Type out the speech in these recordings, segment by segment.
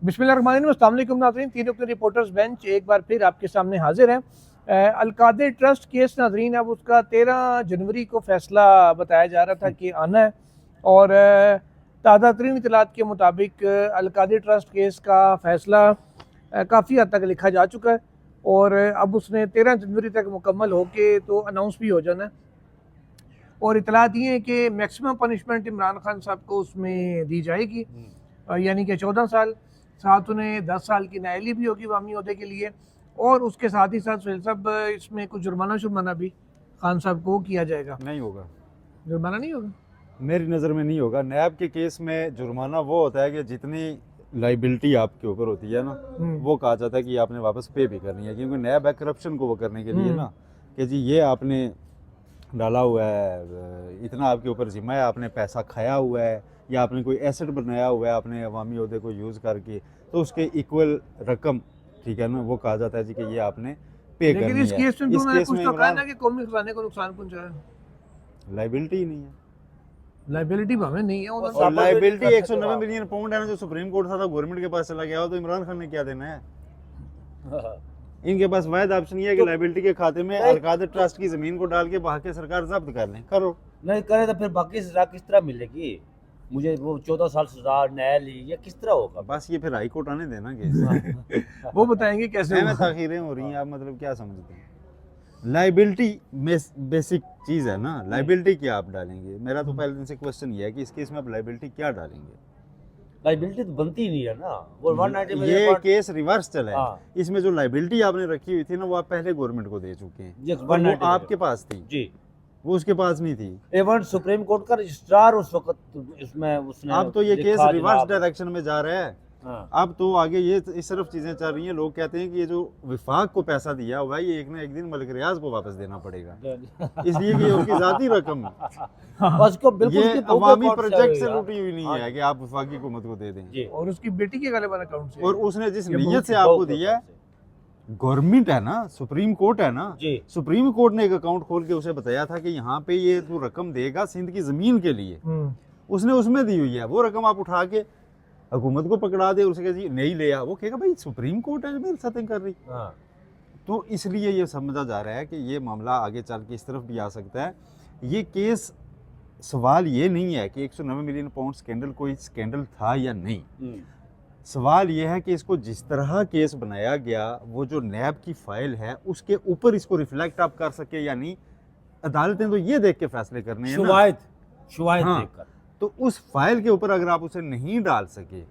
बिस्मिल्लाहिर्रहमानिर्रहीम, अस्सलाम वालेकुम नाज़रीन। तीन रुकनी रिपोर्टर्स बेंच एक बार फिर आपके सामने हाजिर है। अलकादिर ट्रस्ट केस नाज़रीन, अब उसका 13 जनवरी को फ़ैसला बताया जा रहा था कि आना है, और ताज़ा तरीन इतलात के मुताबिक अलकादिर ट्रस्ट केस का फ़ैसला काफ़ी हद तक लिखा जा चुका है, और अब उसने 13 जनवरी तक मुकम्मल होके तो अनाउंस भी हो जाना है। और इतलात ये है कि मैक्सिमम पनिशमेंट इमरान खान साहब को उसमें दी जाएगी, यानी कि 14 साल, साथ उन्हें 10 साल की नायली भी होगी वामी अहदे के लिए, और उसके साथ ही साथ सुहेल साहब इसमें कुछ जुर्माना भी खान साहब को किया जाएगा। नहीं होगा, जुर्माना नहीं होगा, मेरी नज़र में नहीं होगा। नैब के केस में जुर्माना वो होता है कि जितनी लाइबिलिटी आपके ऊपर होती है ना, वो कहा जाता है कि आपने वापस पे भी करनी है, क्योंकि नैब है करप्शन को वो करने के लिए ना, कि जी ये आपने डाला हुआ है, इतना आपके ऊपर जिम्मा है, आपने पैसा खाया हुआ है या आपने कोई एसेट बनाया हुआ है आपने अवामी अहदे को यूज़ करके, तो उसके इक्वल रकम, ठीक है ना, वो कहा जाता है जी कि ये आपने पे लेकिन करनी इस है। केस में इस उन्होंने केस कुछ में तो कहा इमरान ना कि कौमी खजाने को नुकसान पहुंचाया। लाइबिलिटी ही नहीं है। लाइबिलिटी भावे नहीं है और उन्होंने। लाइबिलिटी 190 मिलियन पाउंड है ना, जो सुप्रीम कोर्ट था गवर्नमेंट के पास चला गया हो, तो इमरान खान ने क्या देना है? इनके पास वायद ऑप्शन ये है कि लाइबिलिटी के खाते में अलकादिर ट्रस्ट की जमीन को डाल के बाकी सरकार जब्त कर लें। करो, नहीं करे तो फिर बाकी सजा किस तरह मिलेगी? मुझे वो 14 साल सजा न्यायालय ये किस तरह होगा? बस ये फिर हाई कोर्ट आने देना केस। वो बताएंगे कैसे में ताखीरें हो रही हैं, आप मतलब क्या समझते हैं? लाइबिलिटी बेसिक चीज़ है ना, लाइबिलिटी क्या आप डालेंगे? मेरा तो पहले दिन से क्वेश्चन ये है कि इस केस में आप लाइबिलिटी क्या डालेंगे? लाइबिलिटी तो बनती ही नहीं है ना। वो 190 ये केस रिवर्स चला है। हाँ। इसमें जो लाइबिलिटी आपने रखी हुई थी ना, वो आप पहले गवर्नमेंट को दे चुके हैं, ये और वो 190 आपके पास थी जी, वो उसके पास नहीं थी। एवन सुप्रीम कोर्ट का रजिस्ट्रार उस वक्त इसमें उसने अब तो ये केस लिखा रिवर्स जनाब। डायरेक्शन में जा रहा है। हाँ। अब तो आगे ये इस तरफ चीजें चल रही हैं। लोग कहते हैं कि ये जो विफाक को पैसा दिया हुआ है, ये एक ना एक दिन मलिक रियाज को वापस देना पड़ेगा, इसलिए कि ये उसकी जाती रकम है। उसको बिल्कुल ये उसकी बहू के अवामी अकाउंट से प्रोजेक्ट आई से है। लूटी हुई नहीं हाँ। है कि आप विफाकी हुकूमत को दे दें। जी। और उसकी बेटी के गालिबान अकाउंट से, और उसने जिस ये नीयत से बहू आपको के दिया है, अकाउंट से। गवर्नमेंट है ना, सुप्रीम कोर्ट है ना, जी। सुप्रीम कोर्ट ने एक अकाउंट खोल के उसे बताया था कि यहाँ पे ये तू रकम देगा सिंध की जमीन के लिए, उसने उसमें दी हुई है। वो रकम आप उठा के हुकूमत को पकड़ा दे, उसके जी नहीं लिया, वो कहेगा भाई सुप्रीम कोर्ट है जो मेरे साथ कर रही। हाँ। तो इसलिए ये समझा जा रहा है कि ये मामला आगे चल के इस तरफ भी आ सकता है। ये केस, सवाल ये नहीं है कि 190 मिलियन पाउंड स्कैंडल कोई स्कैंडल था या नहीं। सवाल ये है कि इसको जिस तरह केस बनाया गया, वो जो नैब की फाइल है उसके ऊपर इसको रिफ्लेक्ट आप कर सके या नहीं। अदालतें तो ये देख के फैसले करने हैं ना। शुवायद हाँ। देखकर। तो उस फाइल के ऊपर अगर आप उसे नहीं डाल सके,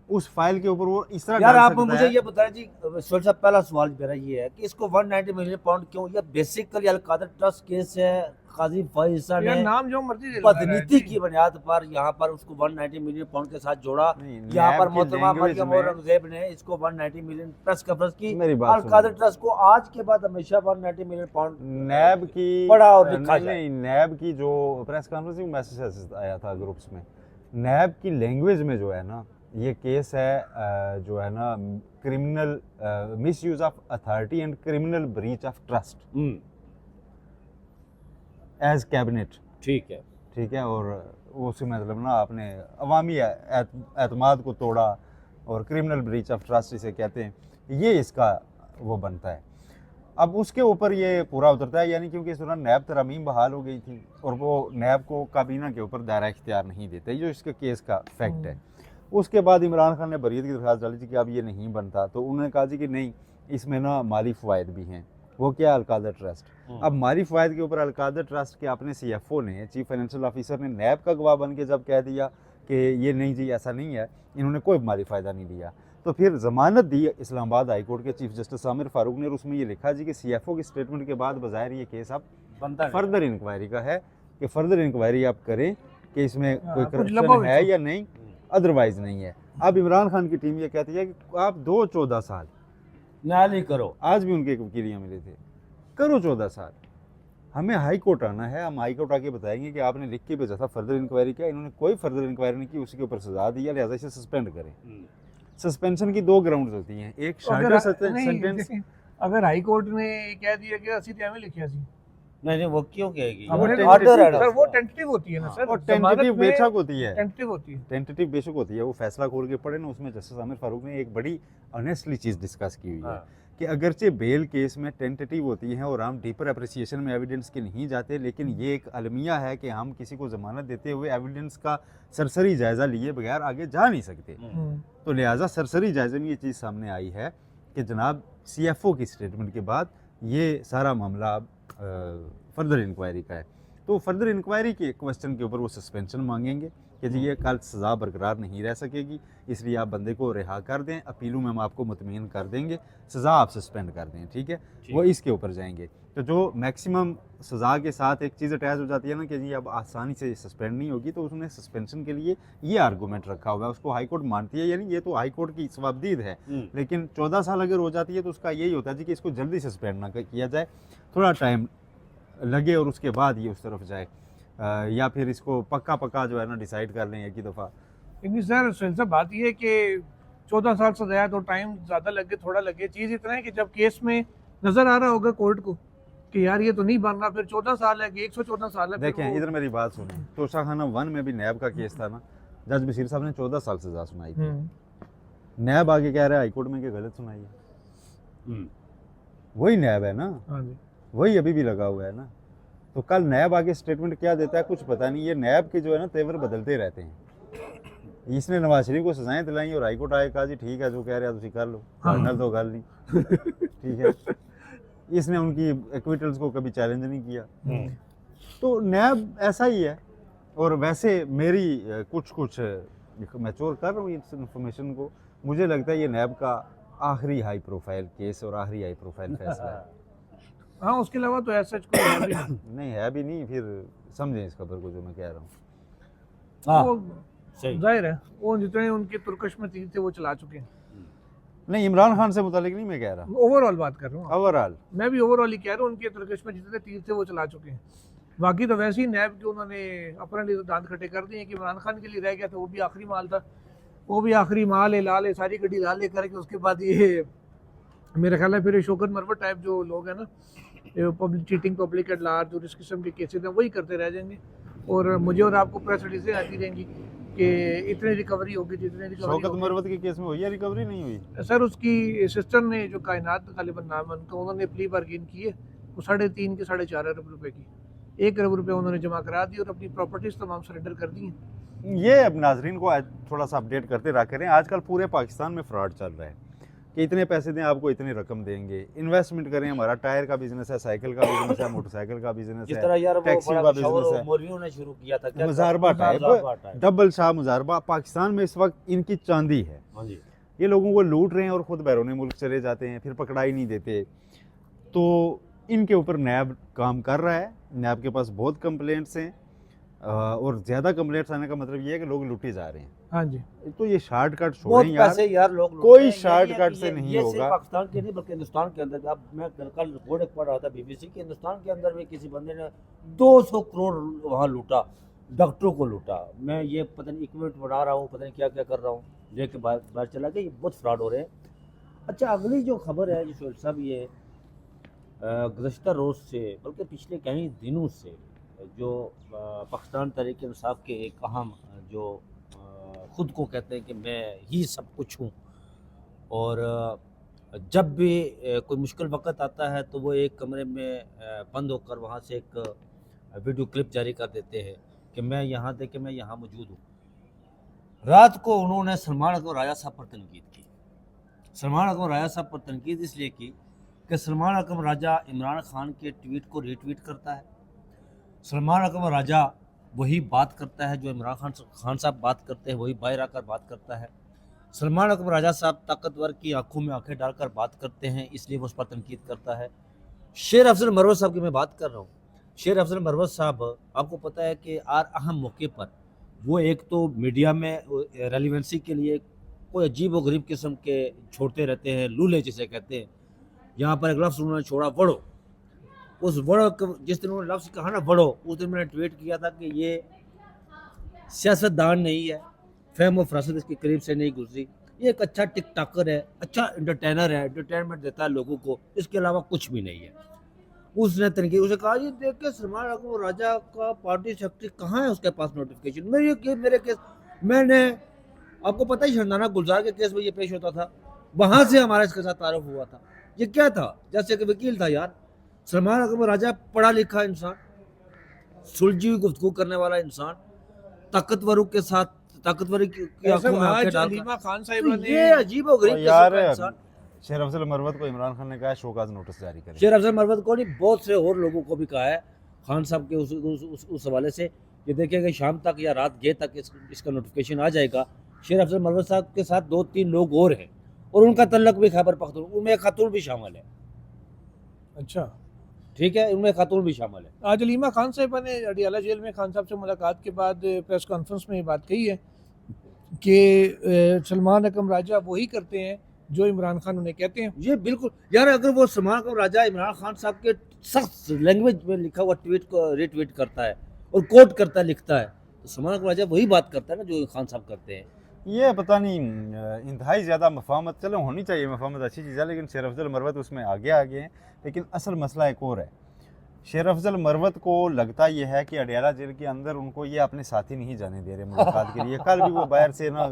उस फाइल के ऊपर वो इस तरह यार डाल आप सकता मुझे है। ये बताएं जी, सोहेल साहब, पहला सवाल मेरा ये है कि इसको 190 मिलियन पाउंड क्यों? ये बेसिकली अलकादिर ट्रस्ट केस है। काजी फैसल यार ने नाम जो मर्जी ले लो, बदनीति की बुनियाद पर यहाँ पर उसको 190 मिलियन पाउंड के साथ जोड़ा। नहीं, यहाँ नैब पर की मोहतरमा लैंग्वेज मरियम में- औरंगजेब ने इसको 190 मिलियन प्रेस कॉन्फ्रेंस की। मेरी बात अलकादिर सुनिए। ट्रस्ट को आज के बाद हमेशा 190 मिलियन पाउंड नैब की पढ़ा और लिखा जाए। नहीं, नैब की जो प्रेस कॉन्फ्रेंस में मैसेज आया था ग्रुप्स में, नैब की लैंग्वेज में जो है ना, ये केस है जो है ना, criminal misuse of authority and criminal breach of trust as cabinet. ठीक है। ठीक है, और उससे मतलब ना आपने अवामी एतमाद को तोड़ा, और क्रिमिनल ब्रीच ऑफ ट्रस्ट इसे कहते हैं, ये इसका वो बनता है। अब उसके ऊपर ये पूरा उतरता है, यानी क्योंकि इस दौरान नैब तरमीम बहाल हो गई थी, और वो नैब को काबीना के ऊपर दायरा इख्तियार नहीं देते, जो इसके केस का फैक्ट है। उसके बाद इमरान खान ने बरीयत की दरख्वास्त डाली थी कि अब ये नहीं बनता, तो उन्होंने कहा जी कि नहीं, इसमें ना माली फ़वाइद भी हैं। वो क्या? अलकादिर ट्रस्ट। अब माली फ़वाइद के ऊपर अलकादिर ट्रस्ट के अपने CFO ने, चीफ फाइनेंशियल ऑफिसर ने, नैब का गवाह बन के जब कह दिया कि ये नहीं जी, ऐसा नहीं है, इन्होंने कोई माली फ़ायदा नहीं लिया, तो फिर ज़मानत दी इस्लामाबाद हाई कोर्ट के चीफ जस्टिस आमिर फारूक ने, और उसमें ये लिखा जी कि CFO की स्टेटमेंट के बाद बज़ाहिर ये केस अब फर्दर इंक्वायरी का है, कि फर्दर इंक्वायरी आप करें कि इसमें कोई करप्शन है या नहीं, अदरवाइज नहीं है। अब इमरान खान की टीम ये कहती है कि आप 14 साल न्यायालय करो। यहाँ भी उनके एक वकील यहाँ मिले थे, करो 14 साल, हमें हाई कोर्ट आना है, हम हाई कोर्ट आके बताएंगे कि आपने लिख के भेजा था फर्दर इंक्वायरी किया, इन्होंने कोई फर्दर इंक्वायरी नहीं की, उसी के ऊपर सजा दी, लिहाजा इसे सस्पेंड करें। सस्पेंशन की 2 ग्राउंड्स होती हैं, एक शॉर्टर सेंटेंस। अगर हाई कोर्ट ने कह दिया कि असि तो एवं लिखिया सी, नहीं नहीं, वो क्यों कहेगी? अब वो वो ऑर्डर है ना सर, वो उसका। टेंटेटिव होती है ना सर, और जमानत टेंटेटिव में बेशक होती है, टेंटेटिव होती है। टेंटेटिव बेशक होती है। वो फैसला खोल के पढ़े ना, उसमें जस्टिस आमिर फारूक ने एक बड़ी ऑनेस्टली चीज़ डिस्कस की हुई है हाँ। कि अगरचे बेल केस में टेंटेटिव होती है और हम डीपर अप्रिसिएशन में एविडेंस के नहीं जाते, लेकिन ये एक अलमिया है कि हम किसी को ज़मानत देते हुए एविडेंस का सरसरी जायज़ा लिए बगैर आगे जा नहीं सकते। तो लिहाजा सरसरी जायज़े में ये चीज़ सामने आई है कि जनाब CFO की स्टेटमेंट के बाद ये सारा मामला अब फर्दर इंक्वायरी का है। तो फर्दर इंक्वायरी के क्वेश्चन के ऊपर वो सस्पेंशन मांगेंगे कि जी ये कल सज़ा बरकरार नहीं रह सकेगी, इसलिए आप बंदे को रिहा कर दें, अपीलों में हम आपको मुतमईन कर देंगे, सज़ा आप सस्पेंड कर दें, ठीक है। वो इसके ऊपर जाएंगे। तो जो मैक्सिमम सज़ा के साथ एक चीज़ अटैच हो जाती है ना कि जी अब आसानी से सस्पेंड नहीं होगी, तो उसने सस्पेंशन के लिए ये आर्गूमेंट रखा हुआ है, उसको हाई कोर्ट मानती है, यानी ये तो हाई कोर्ट की सवाबदीद है, लेकिन 14 साल अगर हो जाती है तो उसका यही होता है जी कि इसको जल्दी सस्पेंड ना किया जाए, थोड़ा टाइम लगे और उसके बाद ये उस तरफ जाए, या फिर इसको पक्का जो है ना डिसाइड कर लें एक ही दफ़ा। लेकिन सर सुहेल साहब, बात ये है कि 14 साल सजा है तो टाइम ज़्यादा लगे थोड़ा लगे, चीज़ इतना है कि जब केस में नज़र आ रहा होगा कोर्ट को कि यार ये तो नहीं बन रहा, फिर 14 साल है कि 114 साल है। देखें इधर मेरी बात सुनो, तोशाखाना 1 में भी नैब का केस था ना, जज बशीर साहब ने 14 साल सजा सुनाई थी, नैब आगे कह रहा है हाईकोर्ट में कि गलत सुनाई है। वही नैब है ना, हाँ जी, वही अभी भी लगा हुआ है ना। तो कल नैब आगे स्टेटमेंट क्या देता है कुछ पता नहीं, ये नैब के जो है ना तेवर बदलते रहते हैं। इसने नवाज शरीफ को सजाएं दिलाई और हाईकोर्ट आए कहा जी ठीक है जो कह रहा है तुम कर लो, कर्नल तो गल नहीं ठीक है। इसने उनकी एक्विटल्स को कभी चैलेंज नहीं किया। तो नैब ऐसा ही है। और वैसे मेरी कुछ मैच्योर कर रहा हूँ इस इन्फॉर्मेशन को, मुझे लगता है ये नैब का आखिरी हाई प्रोफाइल केस और आखिरी हाई प्रोफाइल फैसला है। हाँ, उसके अलावा तो ऐसा कोई है भी नहीं। नहीं है भी नहीं, फिर समझें इस खबर को जो मैं कह रहा हूँ। वो सही। जाहिर है वो जितने उनके तुर्कश में तीर थे वो चला चुके हैं। नहीं, इमरान खान से मुतालिक नहीं मैं कह रहा, ओवरऑल बात कर रहा हूँ, ओवरऑल मैं भी ओवरऑल ही कह रहा हूँ, उनके तुर्कश में जितने तीर थे वो चला चुके हैं। बाकी तो वैसे ही नैब के उन्होंने अपने लिए तो दांत खट्टे कर दिए कि इमरान खान के लिए रह गया था, वो भी आखिरी माल था, वो भी आखिरी माल है, लाल है, सारी गड्डी लाल ले करके उसके बाद ये मेरा ख्याल है फिर शौकत मरवत टाइप जो लोग हैं ना, public cheating, public at large और इस किस्म के केसेस हैं, वही करते रह जाएंगे। और मुझे और आपको प्रेस रिलीजें आती रहेंगी कि इतनी रिकवरी होगी, जितनी रिकवरी शौकत होगी। मरवत के केस में हुई है रिकवरी, नहीं हुई? सर उसकी सिस्टर ने जो कायनात गालिबन नाम है उनका, उन्होंने प्ली बार्गेन की है, वो 3.5 के 4.5 अरब रुपए की, 1 अरब रुपए उन्होंने जमा करा दी और अपनी प्रॉपर्टीज तमाम सरेंडर कर दी हैं। ये अब नाजरीन को आज थोड़ा सा अपडेट करते रहा करें। आजकल पूरे पाकिस्तान में फ्रॉड चल रहा है कि इतने पैसे दें आपको इतनी रकम देंगे, इन्वेस्टमेंट करें, हमारा टायर का बिजनेस है, साइकिल का बिजनेस है, मोटरसाइकिल का बिजनेस जिस है, तरह यार वो टैक्सी बड़ा का मशहूर बिजनेस है, मौलवियों ने शुरू किया था क्या, मुजारबा टाइप, टाइप। डबल शाह मुजारबा पाकिस्तान में इस वक्त इनकी चांदी है। हाँ जी। ये लोगों को लूट रहे हैं और ख़ुद बैरून मुल्क चले जाते हैं, फिर पकड़ाई नहीं देते। तो इनके ऊपर नैब काम कर रहा है, नैब के पास बहुत कंप्लेंट्स हैं और ज़्यादा कंप्लेंट्स आने का मतलब ये है कि लोग लूटे जा रहे हैं। हाँ जी, तो ये शॉर्टकट बहुत छोड़ें यार, पैसे यार लोग लूट कोई रहे हैं। शॉर्टकट से ये नहीं सिर्फ होगा। पाकिस्तान के नहीं बल्कि हिंदुस्तान के अंदर भी। अब मैं कल रिपोर्ट एक पढ़ रहा था BBC की, हिंदुस्तान के अंदर भी किसी बंदे ने 200 करोड़ वहाँ लूटा, डॉक्टरों को लूटा। मैं ये पता नहीं इक्विपमेंट बना रहा हूँ, पता नहीं क्या क्या कर रहा हूँ, लेके बाहर चला गया। ये बहुत फ्रॉड हो रहे हैं। अच्छा, अगली जो खबर है जो साहब, ये गुज़श्ता रोज़ से बल्कि पिछले कई दिनों से जो पाकिस्तान तहरीक इंसाफ के एक अहम जो ख़ुद को कहते हैं कि मैं ही सब कुछ हूँ, और जब भी कोई मुश्किल वक्त आता है तो वो एक कमरे में बंद होकर वहाँ से एक वीडियो क्लिप जारी कर देते हैं कि मैं यहाँ थे, कि मैं यहाँ मौजूद हूँ। रात को उन्होंने सलमान अकबर राजा साहब पर तनकीद की। सलमान अकबर राजा साहब पर तनकीद इसलिए की कि सलमान अकबर राजा इमरान खान के ट्वीट को रीट्वीट करता है। सलमान अकबर राजा वही बात करता है जो इमरान खान साहब बात करते हैं, वही बाहर आकर बात करता है। सलमान अकबर राजा साहब ताकतवर की आंखों में आंखें डालकर बात करते हैं, इसलिए वो उस पर तनकीद करता है। शेर अफजल मरवत साहब की मैं बात कर रहा हूँ। शेर अफजल मरवत साहब, आपको पता है कि हर अहम मौके पर वो एक तो मीडिया में रेलिवेंसी के लिए कोई अजीब व गरीब किस्म के छोड़ते रहते हैं, लूले जिसे कहते हैं। यहाँ पर एक लफ्ज़ उन्होंने छोड़ा, वड़ो। उस वड़ो, जिस दिन उन्होंने लफ्ज़ कहा ना वड़ो, उस दिन मैंने ट्वीट किया था कि ये सियासतदान नहीं है, फहम व फरासत इसके करीब से नहीं गुजरी। ये एक अच्छा टिक टाकर है, अच्छा एंटरटेनर है, एंटरटेनमेंट देता है लोगों को, इसके अलावा कुछ भी नहीं है। उसने तनकीद, उसने कहा जी देख के सलमान अकबर राजा का पार्टी सेक्रेटरी कहाँ है, उसके पास नोटिफिकेशन। मेरे केस, मैंने, आपको पता ही शरदाना गुलजार के केस में ये पेश होता था, वहां से हमारा इसके साथ तारुफ हुआ था। ये क्या था, जैसे कि वकील था यार। सलमान अकबर राजा पढ़ा लिखा इंसान, सुलझी हुई गुफ्तगू करने वाला इंसान, ताकतवरों के साथ ताकतवरी की आंखों में आंखें आज डालकर, अलीमा खान तो साहिबा ने ये अजीब और गरीब और किस्म यार का इंसान। शेर अफजल मरवत को इमरान खान ने कहा है शोकाज नोटिस जारी करें। शेर अफजल मरवत को नहीं, बहुत से और लोगों को भी कहा है, खान साहब के उस हवाले से। ये देखिए कि शाम तक या रात गए तक इसका नोटिफिकेशन आ जाएगा। शेर अफजल मरवत साहब के साथ 2-3 लोग और हैं, और उनका तल्लक भी खैबर पख्तूनख्वा, उनमें एक खातून भी शामिल है। अच्छा, ठीक है, उनमें खातून भी शामिल है। आज अलीमा खान साहिबा ने अडियाला जेल में खान साहब से मुलाकात के बाद प्रेस कॉन्फ्रेंस में ये बात कही है कि सलमान अकरम राजा वही करते हैं जो इमरान खान उन्हें कहते हैं। ये बिल्कुल यार, अगर वो सलमान अकबर राजा इमरान खान साहब के सख्त लैंग्वेज में लिखा हुआ ट्वीट को रिट्वीट करता है और कोट करता है, लिखता है, तो सलमान अकबर राजा वही बात करता है ना जो खान साहब करते हैं। ये पता नहीं इंतहाई ज़्यादा मफाहमत, चलो होनी चाहिए मफाहमत, अच्छी चीज़ है, लेकिन शेर अफजल मरवत उसमें आगे हैं। लेकिन असल मसला एक और है। शेर अफजल मरवत को लगता यह है कि अडियाला जेल के अंदर उनको ये अपने साथी नहीं जाने दे रहे मुलाकात के लिए। कल भी वो बाहर से ना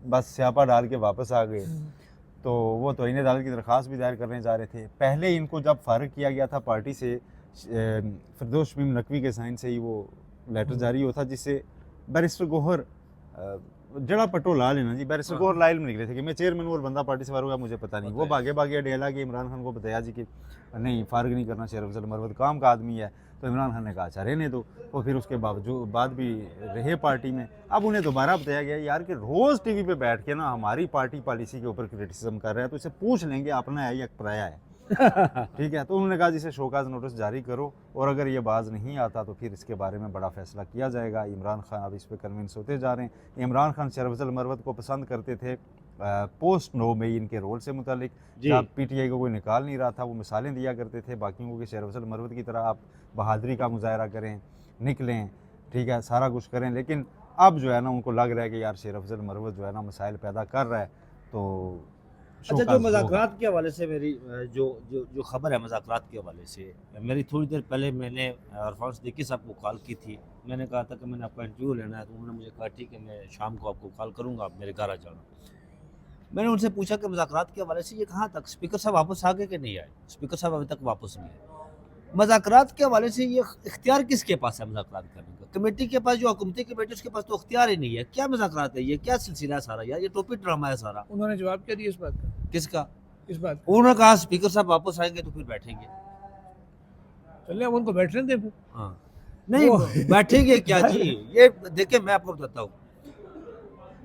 बस स्यापा डाल के वापस आ गए, तो वो तौहीन अदालत की दरख्वास्त भी दायर करने जा रहे थे। पहले इनको जब फारिग किया गया था पार्टी से, फिरदौस शमीम नकवी के साइन से ही वो लेटर जारी होता, जिससे बैरिस्टर गोहर जड़ा पटो ला लेना जी, बैरिस्टर गोहर लाइल में निकले थे कि मैं चेयरमैन हूँ और बंदा पार्टी से फारिग हुआ मुझे पता नहीं। वो भागे भागे अडियाला के इमरान खान को बताया जी कि नहीं फारिग नहीं करना, शेर अफजल मरवत काम का आदमी है। तो इमरान खान ने कहा अच्छा रहने दो, तो फिर उसके बावजूद बाद भी रहे पार्टी में। अब उन्हें दोबारा बताया गया यार कि रोज़ टीवी पे बैठ के ना हमारी पार्टी पॉलिसी के ऊपर क्रिटिसिज्म कर रहा है, तो इसे पूछ लेंगे अपना है या पराया है। ठीक है, तो उन्होंने कहा जिसे शोकाज नोटिस जारी करो, और अगर ये बाज नहीं आता तो फिर इसके बारे में बड़ा फैसला किया जाएगा। इमरान खान अब इस पर कन्विंस होते जा रहे हैं। इमरान खान शेर अफजल मरवत को पसंद करते थे पोस्ट 9 मई इनके रोल से मुतालिक, जब पीटीआई को कोई निकाल नहीं रहा था, वो मिसालें दिया करते थे बाकियों को कि शेर अफजल मरवत की तरह आप बहादुरी का मुजाहरा करें, निकलें, ठीक है, सारा कुछ करें। लेकिन अब जो है ना उनको लग रहा है कि यार शेर अफजल मरवत जो है ना मसाइल पैदा कर रहा है, तो अच्छा, जो मज़ाकरात के हवाले से मेरी जो जो जो खबर है मज़ाकरात के हवाले से, मेरी थोड़ी देर पहले मैंने अरफान सिद्दीकी साहब को कॉल की थी। मैंने कहा था कि मैंने आपका इंटरव्यू लेना है, तो उन्होंने मुझे कहा ठीक है मैं शाम को आपको कॉल करूँगा, आप मेरे घर आ जाना। मैंने उनसे पूछा कि मज़ाकरात के हवाले से ये कहाँ तक, स्पीकर साहब वापस आ गए कि नहीं आए? स्पीकर साहब अभी तक वापस नहीं आए। मज़ाकरात के हवाले से ये इख्तियार किसके पास है मज़ाकरात करने का? कमेटी के पास, जो हुकूमती कमेटी उसके पास तो इख्तियार ही नहीं है। क्या मज़ाकरात है ये, क्या सिलसिला है सारा यार, ये टोपी ड्रामा है सारा। उन्होंने जवाब क्या दिया इस बात का? किसका? इस बात का उन्होंने कहा स्पीकर साहब वापस आएंगे तो फिर बैठेंगे। चलिए अब उनको बैठने दें फिर। हाँ, नहीं बैठेंगे क्या जी, ये देखिए मैं आपको बताता हूँ,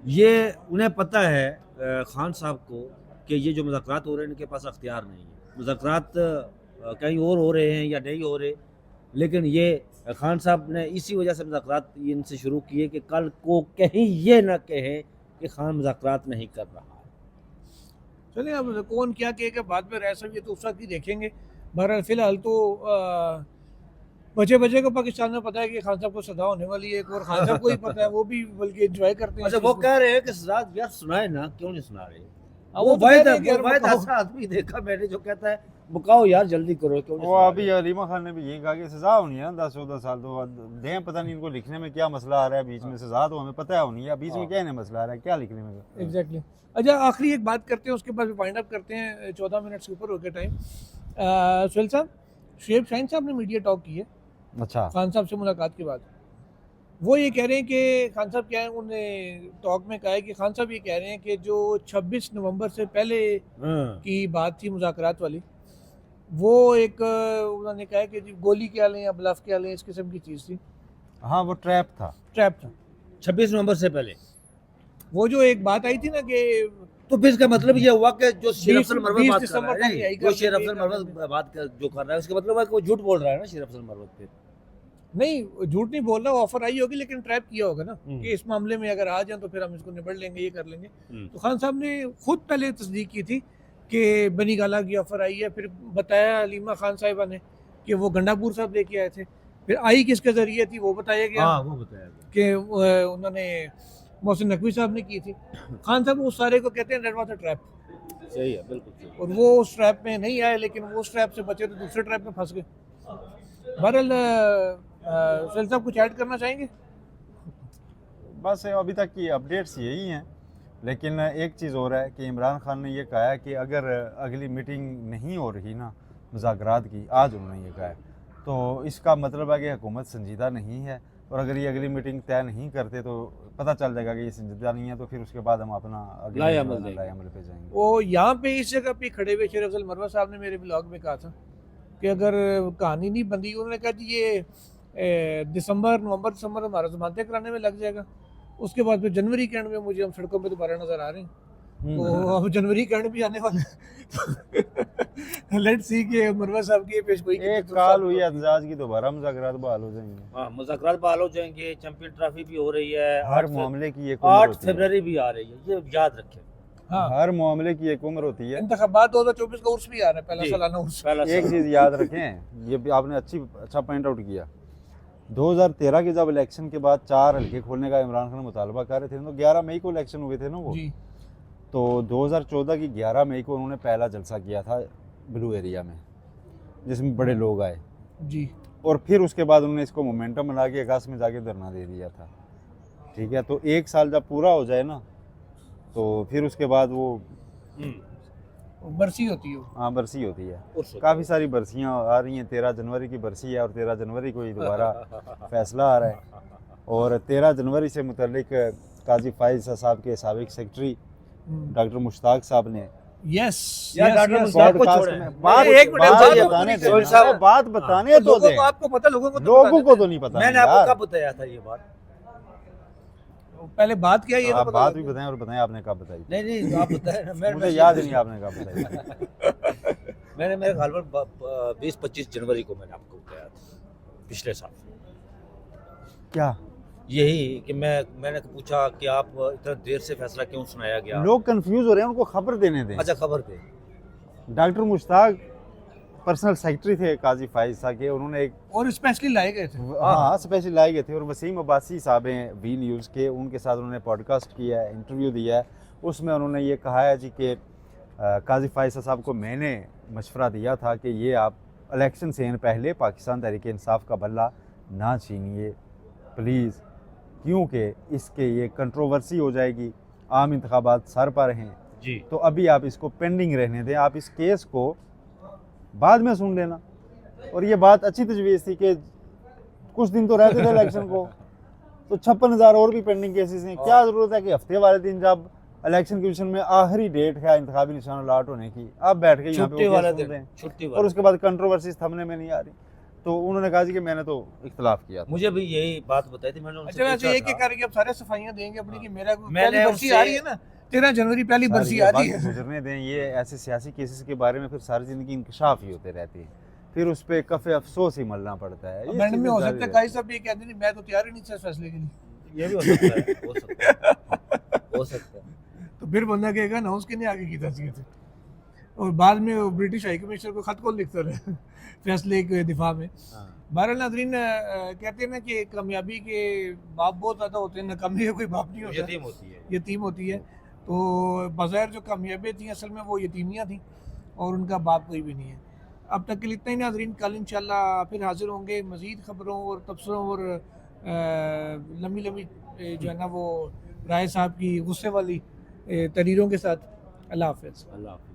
ये उन्हें पता है खान साहब को कि ये जो मुज़ाकरात हो रहे हैं इनके पास अख्तियार नहीं है। मुज़ाकरात कहीं और हो रहे हैं या नहीं हो रहे, लेकिन ये खान साहब ने इसी वजह से मुज़ाकरात इनसे शुरू किए कि कल को कहीं ये ना कहें कि खान मुज़ाकरात नहीं कर रहा है। चलिए अब कौन क्या कहेगा बाद में रह सकते तो उस वक्त ही देखेंगे। बहरहाल फिलहाल तो बचे बचे को पाकिस्तान में पता है कि खान साहब को सजा होने वाली है, एक और खान साहब को ही पता है, वो भी बल्कि एंजॉय करते हैं। अच्छा, वो कह रहे हैं कि सजा यार सुनाए ना, क्यों नहीं सुना रहे? वो वो तो कह रहे हैं कि यार वाहिद बताओ। ऐसा आदमी देखा मैंने जो कहता है मुकाओ यार जल्दी करो, क्यों नहीं वो सुना अभी रहे? अलीमा खान ने भी यही कहा कि सजा होनी है 10-14 साल, तो दें, पता नहीं इनको लिखने में क्या मसला आ रहा है बीच में। सजा तो हमें पता है होनी है, बीच में क्या इन्हें मसला आ रहा है, क्या लिखने में। एग्जैक्टली। अच्छा, आखिरी एक बात करते हैं, उसके बाद वाइंड अप करते हैं, 14 मिनट से ऊपर हो गया टाइम। सुहेल साहब, शुएब शाहीन साहब ने मीडिया टॉक की है अच्छा, खान साहब से मुलाकात के बाद। वो ये कह रहे हैं कि खान साहब क्या है, उन्हें टॉक में कहा है कि खान साहब ये कह रहे हैं कि जो 26 नवंबर से पहले हाँ। की बात थी मुज़ाकरात वाली, वो एक उन्होंने कहा है कि जी गोली क्या लें या ब्लफ क्या लें, इस किस्म की चीज़ थी, हाँ वो ट्रैप था। ट्रैप था। 26 नवंबर से पहले, वो जो एक बात आई थी ना कि तो फिर इसका मतलब ये हुआ कि जो शेर 20 अफजल मरवत बात कर दिसंबर रहा तक है, यही जो कर शेर देंगे, अफजल कर मरवत बात जो कर रहा है, उसका मतलब है कि वो झूठ बोल रहा है ना शेर अफजल मरवत पे। नहीं, झूठ नहीं बोल रहा, ऑफर आई होगी लेकिन ट्रैप किया होगा ना हम्म। कि इस मामले में अगर आ जाए तो फिर हम इसको निबड़ लेंगे, ये कर लेंगे। हम्म। तो खान साहब ने खुद पहले तस्दीक की थी कि बनी गाला की ऑफर आई है, फिर बताया अलीमा खान साहिबा ने कि वो गंडापुर साहब लेके आए थे, फिर आई किसके जरिए थी वो बताया गया हाँ, वो बताया गया। कि उन्होंने मोहसिन नकवी साहब ने की थी। खान साहब उस सारे को कहते हैं दैट वाज अ ट्रैप। सही है, बिल्कुल सही। और वो उस ट्रैप में नहीं आए, लेकिन वो उस ट्रैप से बचे तो दूसरे ट्रैप में फंस गए। बहरहाल सैल साहब कुछ ऐड करना चाहेंगे? बस अभी तक की अपडेट्स यही हैं, लेकिन एक चीज़ और है कि इमरान खान ने ये कहा है कि अगर अगली मीटिंग नहीं हो रही ना मुज़ाकरात की, आज उन्होंने ये कहा है, तो इसका मतलब है कि हुकूमत संजीदा नहीं है, और अगर ये अगली मीटिंग तय नहीं करते तो पता चल जाएगा कि ये संजीदा नहीं है, तो फिर उसके बाद हम अपना लाएअमल लाएअमल पे जाएंगे। वो यहाँ पे इस जगह पे खड़े हुए शेर अफजल मरवा साहब ने मेरे ब्लॉग में कहा था कि अगर कहानी नहीं बंदी, उन्होंने कहा कि ये नवंबर दिसंबर हमारा जमानतें कराने में लग जाएगा, उसके बाद फिर जनवरी के एंड में मुझे हम सड़कों पे दोबारा नजर आ रहे हैं। तो अब जनवरी के एंड भी आने वाला है। लेट्स सी कि मरवा साहब की पेशगोई एक काल हुई एहतजाज की, दोबारा मुज़ाकरात बहाल हो जाएंगे। हाँ, मुज़ाकरात बहाल हो जाएंगे, चैंपियन ट्रॉफी भी हो रही है, हर मामले की एक उम्र 8 होती है। फरवरी भी आ रही है, ये याद रखें। हाँ, हर मामले की एक उम्र होती है। इंतखाबात 2024 का उर्स भी आ रहा है, पहला जी। सालाना उर्स। पहला एक चीज़ याद रखें, ये भी आपने अच्छा पॉइंट आउट किया। 2013 के जब इलेक्शन के बाद 4 हल्के खोलने का इमरान खान मुतालबा कर रहे थे, तो 11 मई को इलेक्शन हुए थे ना वो। जी तो 2014 की 11 मई को उन्होंने पहला जलसा किया था ब्लू एरिया में, जिसमें बड़े लोग आए, जी और फिर उसके बाद उन्होंने इसको मोमेंटम बना के अगस्त में जाके धरना दे दिया था। ठीक है, तो एक साल जब पूरा हो जाए ना, तो फिर उसके बाद वो बरसी होती है वो। हाँ बरसी होती है। उर्स काफ़ी सारी बरसियाँ आ रही हैं, 13 जनवरी की बरसी है, और 13 जनवरी को ही दोबारा फैसला आ रहा है। और 13 जनवरी से मुतल्लिक काजी फाइज साहब के साबिक सेक्रेटरी डॉक्टर मुश्ताक साहब ने यस यार, डॉक्टर मुश्ताक को पॉडकास्ट छोड़ें। में बात एक मिनट, बात बात बताने तो दे, साहब। बात बताने तो लोगों दे। को आपको पता, लोगों को तो लोगों पता को तो नहीं पता मैंने यार। आपको कब बताया था ये बात? नहीं। पहले बात क्या है ये तो आप पता बात लगे। भी बताएं और बताएं आपने कब बताई। नहीं नहीं, आप बताए ना। मुझे याद ही नहीं आपने कब बताई। मैंने मेरे ख्याल पर 20-25 जनवरी को मैंने आपको बताया था, पिछले साल। क्या यही कि मैंने पूछा कि आप इतना देर से फैसला क्यों सुनाया गया? लोग कंफ्यूज हो रहे हैं, उनको खबर देने दें। अच्छा, खबर दे। डॉक्टर मुश्ताक पर्सनल सेक्रेटरी थे काजी फाइज साहब के, उन्होंने एक और स्पेशली लाए गए थे। हाँ स्पेशल लाए गए थे, और वसीम अब्बासी साहब हैं वी न्यूज़ के, उनके साथ उन्होंने पॉडकास्ट किया है, इंटरव्यू दिया है। उसमें उन्होंने ये कहा है जी कि काजी फाइज साहब को मैंने मशवरा दिया था कि ये आप इलेक्शन से पहले पाकिस्तान तहरीक इंसाफ का बल्ला ना छीनिए प्लीज़, क्योंकि इसके ये कंट्रोवर्सी हो जाएगी, आम इंतखाबात सर पर हैं, जी। तो अभी आप इसको पेंडिंग रहने दें, आप इस केस को बाद में सुन लेना। और ये बात अच्छी तजवीज़ थी कि कुछ दिन तो रहते थे इलेक्शन को, तो 56,000 और भी पेंडिंग केसेस हैं। क्या ज़रूरत है कि हफ्ते वाले दिन जब इलेक्शन कमीशन में आखिरी डेट है इंतखाबी निशान अलाट होने की, आप बैठ के यहाँ पे छुट्टी वो वाले केस सुन दिन, रहे हैं, छुट्टी और वाले। उसके बाद कंट्रोवर्सीज थमने में नहीं आ रही। तो उन्होंने कहा जी कि मैंने तो इख्तलाफ किया था। मुझे भी यही बात बताई थी, मैंने उनसे अच्छा वैसे पूछा एक एक था। करके अब सारे सफाइयां देंगे अपनी कि मेरा मैंने पहली बरसी उनसे- आ रही है ना, 13 जनवरी पहली सर, बरसी ये आ रही वक्त है। गुजरने दें, ये ऐसे सियासी केसेस के बारे में फिर सारी ज़िंदगी इंकशाफ ही होते रहती है, फिर उस पर कफ़े अफसोस ही मलना पड़ता है। ये मैंने में हो चीज़ें सकता है जारी काई साहब ये कहते नहीं, मैं तो तैयार ही नहीं था इस फैसले के लिए। ये भी हो सकता है, हो सकता है, हो सकता है। तो फिर बंदा कहेगा ना उसके नहीं आगे की तस्वीर थे, और बाद में वो ब्रिटिश हाई कमिश्नर को खत कौन लिखता रहे फैसले के दिफा में। हाँ। बहरहाल नाज़रीन, कहते हैं ना कि कामयाबी के बाप बहुत ज़्यादा होते हैं, नाकामी का कोई बाप नहीं होता, यतीम होती है। यतीम होती है। तो बज़ाहिर जो कामयाबी थी असल में वो यतीमियाँ थी, और उनका बाप कोई भी नहीं है। अब तक के लिए इतना ही नाज़रीन, कल इंशाल्लाह फिर हाजिर होंगे मज़ीद ख़बरों और तबसरों और लंबी लंबी जो है ना वो राय साहब की गुस्से वाली तहरीरों के साथ। अल्लाह हाफ़िज़। अल्लाह हाफ़िज़।